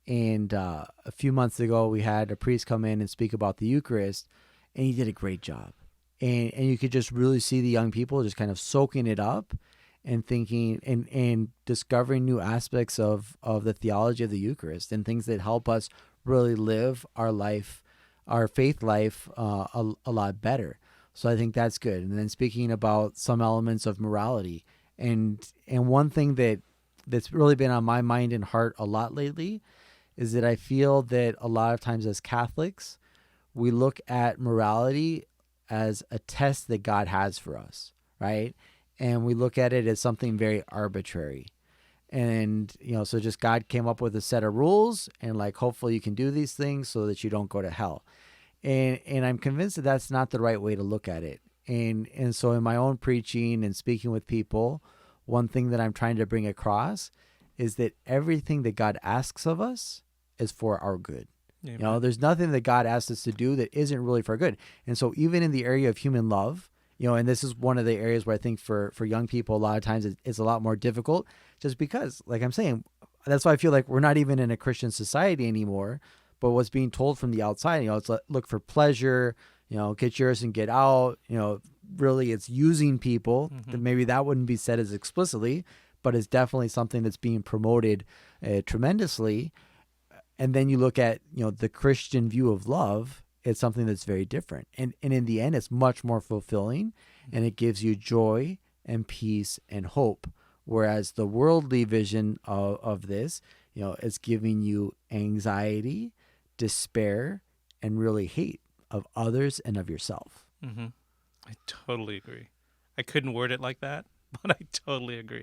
And a few months ago, we had a priest come in and speak about the Eucharist, and he did a great job. And you could just really see the young people just kind of soaking it up and thinking and discovering new aspects of the theology of the Eucharist and things that help us really live our life, our faith life, a lot better. So I think that's good. And then speaking about some elements of morality, and one thing that's really been on my mind and heart a lot lately is that I feel that a lot of times as Catholics, we look at morality as a test that God has for us, right? And we look at it as something very arbitrary. And, so just God came up with a set of rules and like, hopefully you can do these things so that you don't go to hell. And I'm convinced that that's not the right way to look at it. And so in my own preaching and speaking with people, one thing that I'm trying to bring across is that everything that God asks of us is for our good. Amen. There's nothing that God asks us to do that isn't really for good. And so even in the area of human love, and this is one of the areas where I think for young people, a lot of times it's a lot more difficult just because, like I'm saying, that's why I feel like we're not even in a Christian society anymore, but what's being told from the outside, it's like, look for pleasure, get yours and get out, really it's using people. Mm-hmm. Maybe that wouldn't be said as explicitly, but it's definitely something that's being promoted tremendously. And then you look at, the Christian view of love, it's something that's very different. And in the end, it's much more fulfilling and it gives you joy and peace and hope. Whereas the worldly vision of this, is giving you anxiety, despair, and really hate of others and of yourself. Mm-hmm. I totally agree. I couldn't word it like that, but I totally agree.